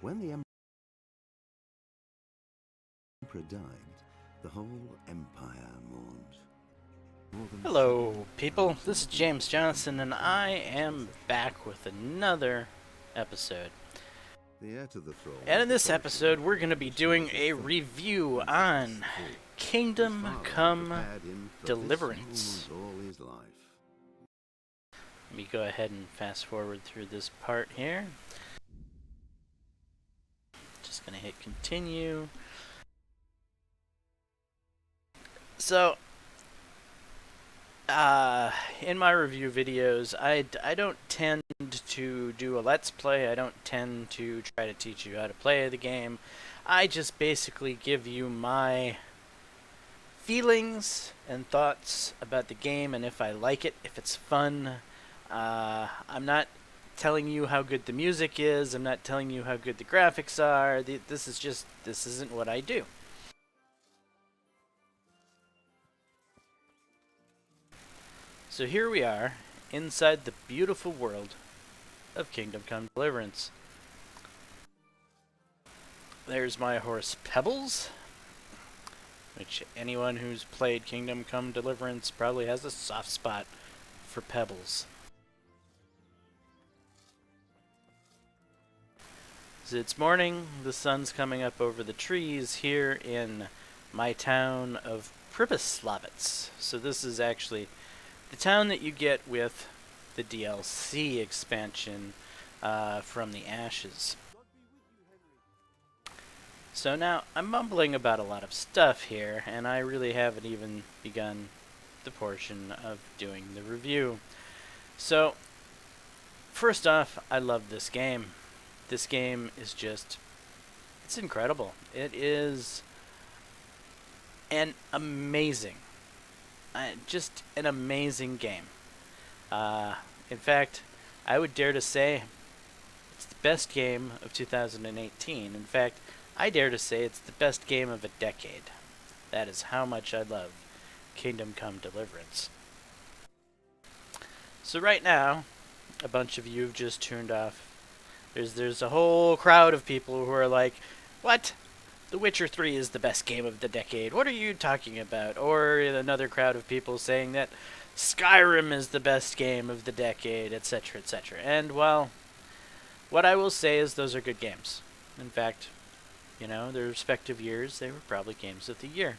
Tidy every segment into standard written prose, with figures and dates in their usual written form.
When the emperor died, the whole empire mourned. More than Hello, people. This is James Johnson, and I am back with another episode. the heir to the throne. And in this episode, we're going to be doing a review on Kingdom Come Deliverance. All his life. Let me go ahead and fast forward through this part here. Just going to hit continue. So, in my review videos, I don't tend to do a let's play. I don't tend to try to teach you how to play the game. I just basically give you my feelings and thoughts about the game and if I like it, if it's fun. I'm not telling you how good the music is. I'm not telling you how good the graphics are. This isn't what I do. So here we are, inside the beautiful world of Kingdom Come Deliverance. There's my horse Pebbles, which anyone who's played Kingdom Come Deliverance probably has a soft spot for Pebbles. So it's morning, the sun's coming up over the trees here in my town of Pribyslavitz. So this is actually the town that you get with the DLC expansion from the Ashes. So now, I'm mumbling about a lot of stuff here, and I really haven't even begun the portion of doing the review. So, first off, I love this game. This game is just, it's incredible. It is an amazing just an amazing game. In fact, I would dare to say it's the best game of 2018. In fact, I dare to say it's the best game of a decade. That is how much I love Kingdom Come Deliverance. So right now, a bunch of you have just tuned off. There's a whole crowd of people who are like, what? The Witcher 3 is the best game of the decade. What are you talking about? Or another crowd of people saying that Skyrim is the best game of the decade, etc., etc. And, well, what I will say is those are good games. In fact, you know, their respective years, they were probably games of the year.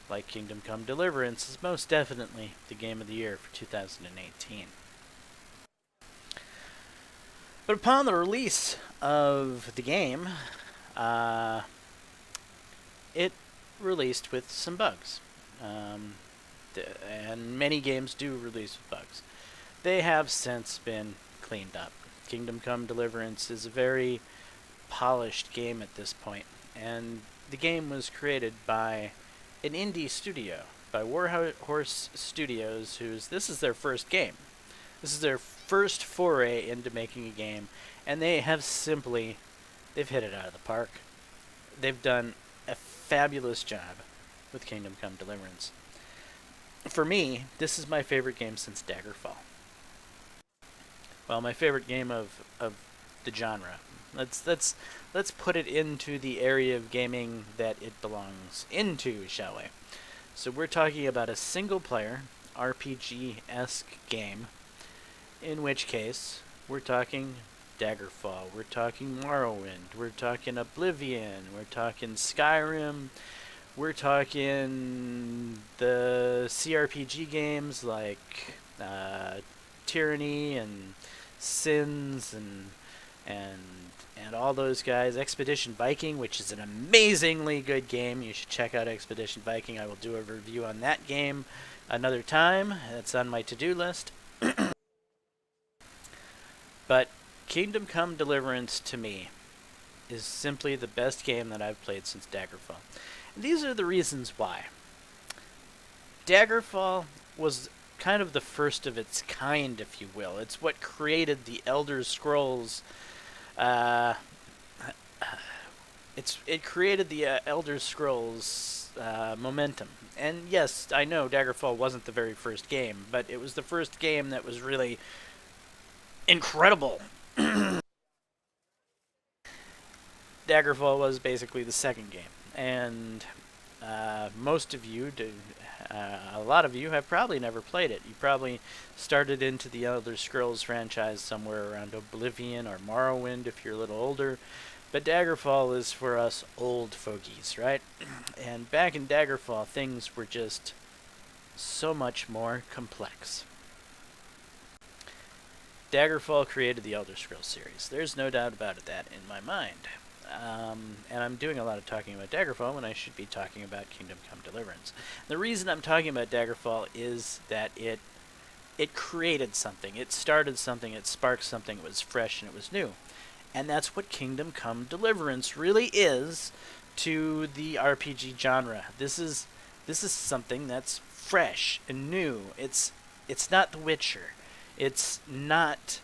Like Kingdom Come Deliverance is most definitely the game of the year for 2018. But upon the release of the game, it released with some bugs. And many games do release with bugs. They have since been cleaned up. Kingdom Come Deliverance is a very polished game at this point, and the game was created by an indie studio, by Warhorse Studios, this is their first game. This is their first foray into making a game, and they've hit it out of the park. They've done a fabulous job with Kingdom Come Deliverance. For me, this is my favorite game since Daggerfall. Well, my favorite game of the genre. Let's put it into the area of gaming that it belongs into, shall we? So we're talking about a single-player RPG-esque game, in which case we're talking Daggerfall, we're talking Morrowind, we're talking Oblivion, we're talking Skyrim, we're talking the CRPG games like Tyranny and Sins and all those guys. Expedition Viking, which is an amazingly good game. You should check out Expedition Viking. I will do a review on that game another time. That's on my to-do list. But Kingdom Come Deliverance, to me, is simply the best game that I've played since Daggerfall. And these are the reasons why. Daggerfall was kind of the first of its kind, if you will. It's what created the Elder Scrolls. It created the Elder Scrolls momentum. And yes, I know Daggerfall wasn't the very first game, but it was the first game that was really incredible. Daggerfall was basically the second game, and most of you, a lot of you, have probably never played it. You probably started into the Elder Scrolls franchise somewhere around Oblivion or Morrowind if you're a little older. But Daggerfall is for us old fogies, right? And back in Daggerfall, things were just so much more complex. Daggerfall created the Elder Scrolls series. There's no doubt about that in my mind. And I'm doing a lot of talking about Daggerfall when I should be talking about Kingdom Come Deliverance. The reason I'm talking about Daggerfall is that it created something. It started something. It sparked something. It was fresh and it was new. And that's what Kingdom Come Deliverance really is to the RPG genre. This is something that's fresh and new. It's not The Witcher. It's not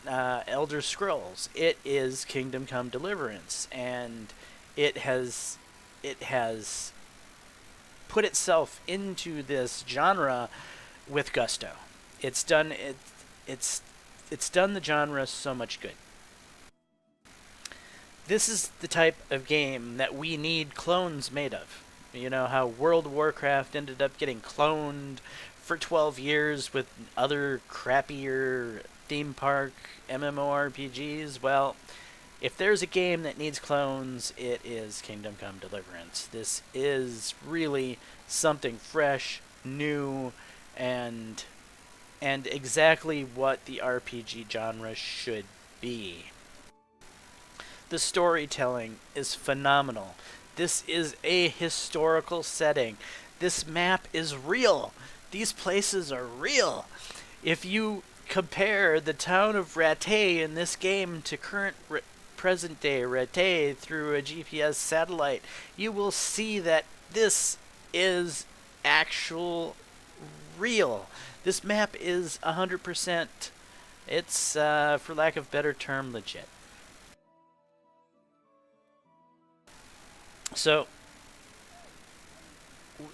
Elder Scrolls. It is Kingdom Come Deliverance, and it has put itself into this genre with gusto. It's done the genre so much good. This is the type of game that we need clones made of. You know how World of Warcraft ended up getting cloned for 12 years with other crappier theme park MMORPGs? Well, if there's a game that needs clones, it is Kingdom Come Deliverance. This is really something fresh, new, and exactly what the RPG genre should be. The storytelling is phenomenal. This is a historical setting. This map is real. These places are real. If you compare the town of Rattay in this game to present-day Rattay through a GPS satellite, you will see that this is actual real. This map is 100%. It's, for lack of a better term, legit. So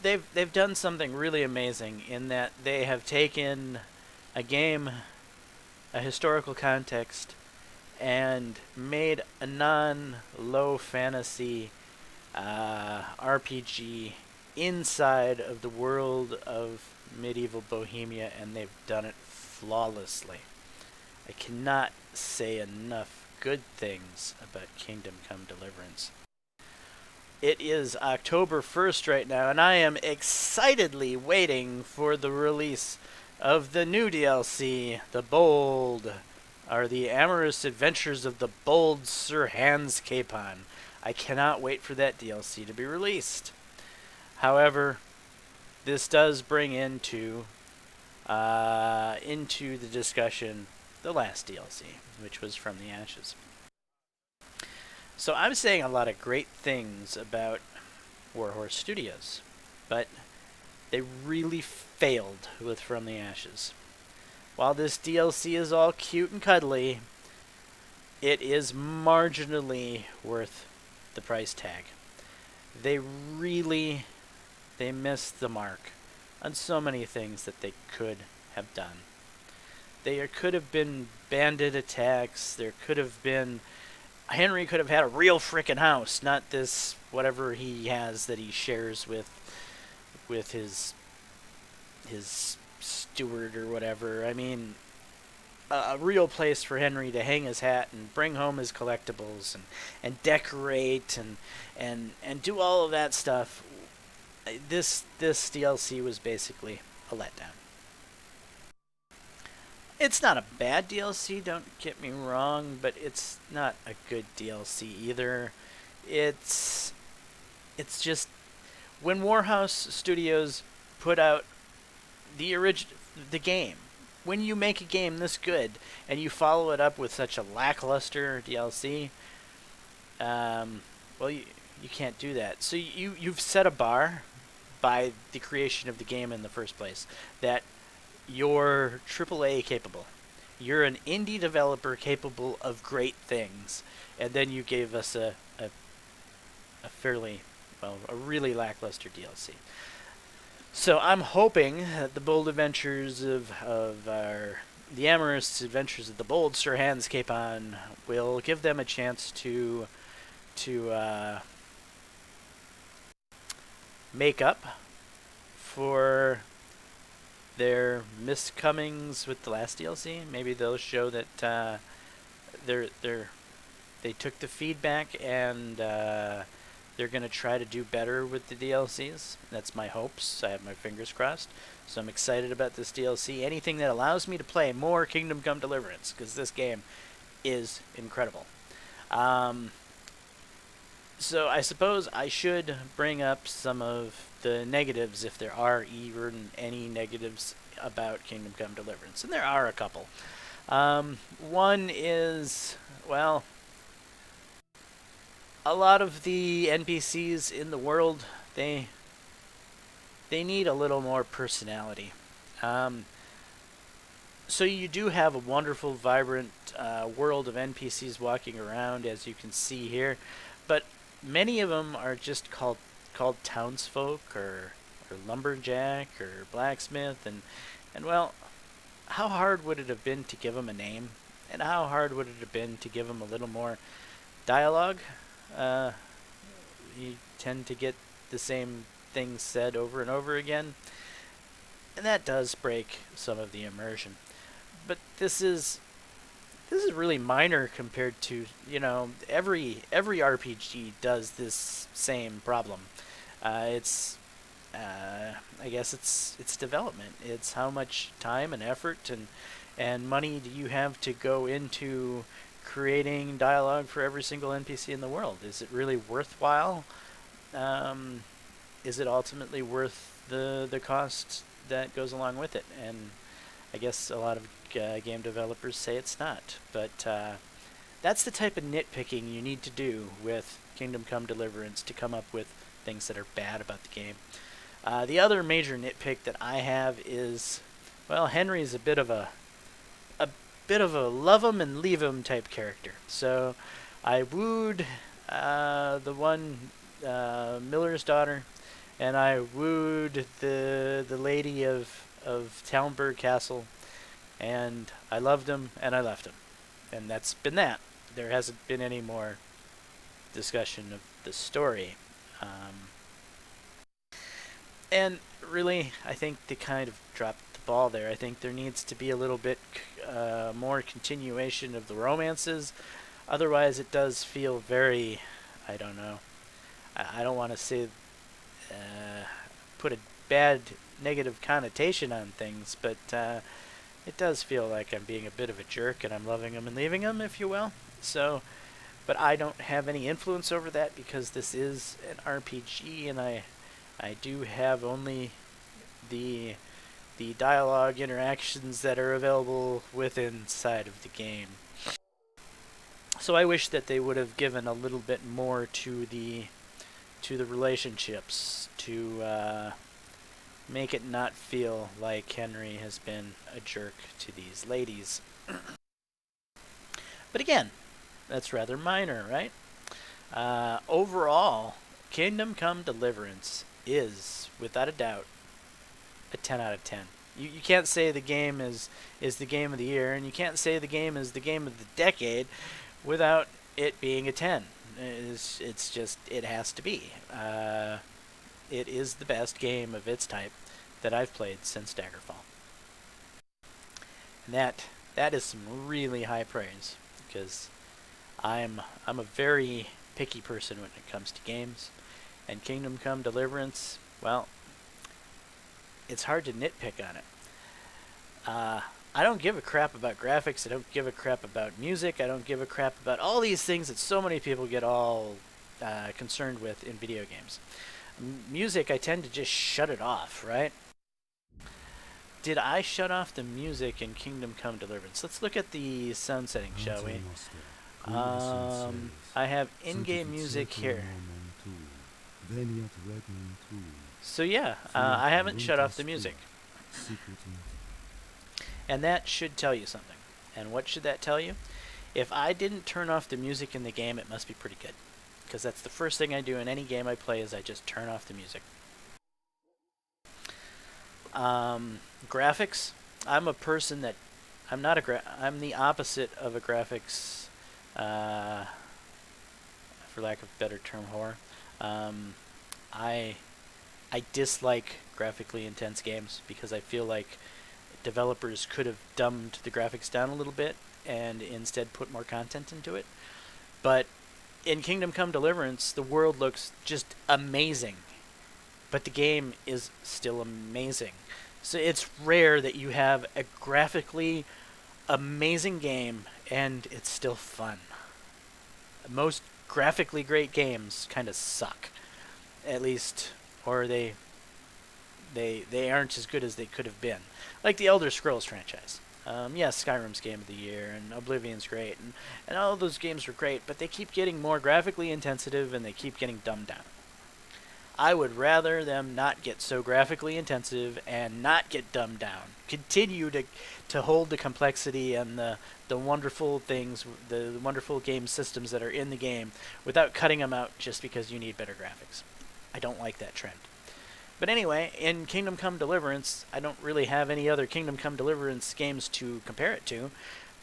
they've done something really amazing in that they have taken a game, a historical context, and made a non-low fantasy RPG inside of the world of medieval Bohemia, and they've done it flawlessly. I cannot say enough good things about Kingdom Come Deliverance. It is October 1st right now, and I am excitedly waiting for the release of the new DLC, The Bold, or The Amorous Adventures of the Bold Sir Hans Capon. I cannot wait for that DLC to be released. However, this does bring into the discussion the last DLC, which was From the Ashes. So I'm saying a lot of great things about Warhorse Studios, but they really failed with From the Ashes. While this DLC is all cute and cuddly, it is marginally worth the price tag. They missed the mark on so many things that they could have done. There could have been bandit attacks, there could have been... Henry could have had a real frickin' house, not this whatever he has that he shares with his steward or whatever. I mean, a real place for Henry to hang his hat and bring home his collectibles and decorate and do all of that stuff. This DLC was basically a letdown. It's not a bad DLC, don't get me wrong, but it's not a good DLC either. It's just when Warhouse Studios put out the game, when you make a game this good and you follow it up with such a lackluster DLC, well, you can't do that. So you've set a bar by the creation of the game in the first place that you're AAA capable. You're an indie developer capable of great things. And then you gave us a really lackluster DLC. So I'm hoping that the Bold Adventures the Amorous Adventures of the Bold Sir Hans Capon will give them a chance to to make up for their miscomings with the last DLC. Maybe they'll show that they took the feedback and they're going to try to do better with the DLCs. That's my hopes. I have my fingers crossed. So I'm excited about this DLC. Anything that allows me to play more Kingdom Come Deliverance, because this game is incredible. So I suppose I should bring up some of the negatives, if there are even any negatives about Kingdom Come Deliverance. And there are a couple. One is, well, a lot of the NPCs in the world, they need a little more personality. So you do have a wonderful, vibrant world of NPCs walking around, as you can see here, but many of them are just called townsfolk or lumberjack or blacksmith, and well, how hard would it have been to give them a name, and how hard would it have been to give them a little more dialogue? You tend to get the same things said over and over again, and that does break some of the immersion. But this is really minor compared to, you know, every RPG does this same problem. I guess it's development. It's how much time and effort and money do you have to go into creating dialogue for every single NPC in the world? Is it really worthwhile? Is it ultimately worth the cost that goes along with it? And I guess a lot of game developers say it's not. But that's the type of nitpicking you need to do with Kingdom Come Deliverance to come up with things that are bad about the game. The other major nitpick that I have is, well, Henry's a bit of a love him and leave him type character. So I wooed the one Miller's daughter, and I wooed the lady of Talmberg Castle, and I loved him and I left him, and that's been that. There hasn't been any more discussion of the story. And really, I think they kind of dropped the ball there. I think there needs to be a little bit more continuation of the romances. Otherwise, it does feel very, I don't know. I don't want to say, put a bad negative connotation on things, but it does feel like I'm being a bit of a jerk and I'm loving them and leaving them, if you will. So, but I don't have any influence over that because this is an RPG, and I do have only the dialogue interactions that are available within inside of the game. So I wish that they would have given a little bit more to the relationships to make it not feel like Henry has been a jerk to these ladies. But again, that's rather minor, right? Overall, Kingdom Come Deliverance is, without a doubt, a 10 out of 10. You can't say the game is the game of the year, and you can't say the game is the game of the decade without it being a 10. It's just, it has to be. It is the best game of its type that I've played since Daggerfall. And that is some really high praise, because I'm a very picky person when it comes to games, and Kingdom Come Deliverance, well, it's hard to nitpick on it. I don't give a crap about graphics. I don't give a crap about music. I don't give a crap about all these things that so many people get all concerned with in video games. Music, I tend to just shut it off, right? Did I shut off the music in Kingdom Come Deliverance? Let's look at the sound settings, shall we? I have in-game music here. So yeah, I haven't shut off the music. And that should tell you something. And what should that tell you? If I didn't turn off the music in the game, it must be pretty good. Because that's the first thing I do in any game I play, is I just turn off the music. Graphics. I'm a person that I'm not I'm the opposite of a graphics. I for lack of a better term, horror. I dislike graphically intense games because I feel like developers could have dumbed the graphics down a little bit and instead put more content into it. But in Kingdom Come Deliverance, the world looks just amazing, but the game is still amazing. So it's rare that you have a graphically amazing game and it's still fun. Most graphically great games kind of suck, at least, or they aren't as good as they could have been. Like the Elder Scrolls franchise. Yes, Skyrim's Game of the Year, and Oblivion's great, and all of those games were great, but they keep getting more graphically intensive, and they keep getting dumbed down. I would rather them not get so graphically intensive and not get dumbed down. Continue to hold the complexity and the wonderful things, the wonderful game systems that are in the game, without cutting them out just because you need better graphics. I don't like that trend. But anyway, in Kingdom Come Deliverance, I don't really have any other Kingdom Come Deliverance games to compare it to,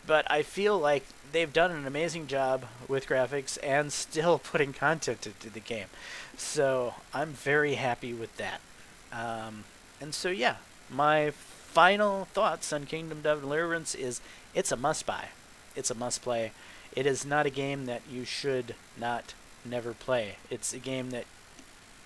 but I feel like they've done an amazing job with graphics and still putting content into the game. So I'm very happy with that. And so yeah, my final thoughts on Kingdom Come Deliverance is it's a must-buy. It's a must-play. It is not a game that you should not never play. It's a game that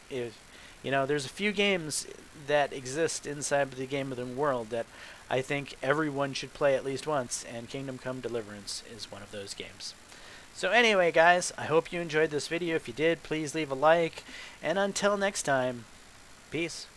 there's a few games that exist inside the game of the world that I think everyone should play at least once, and Kingdom Come Deliverance is one of those games. So anyway, guys, I hope you enjoyed this video. If you did, please leave a like, and until next time, peace.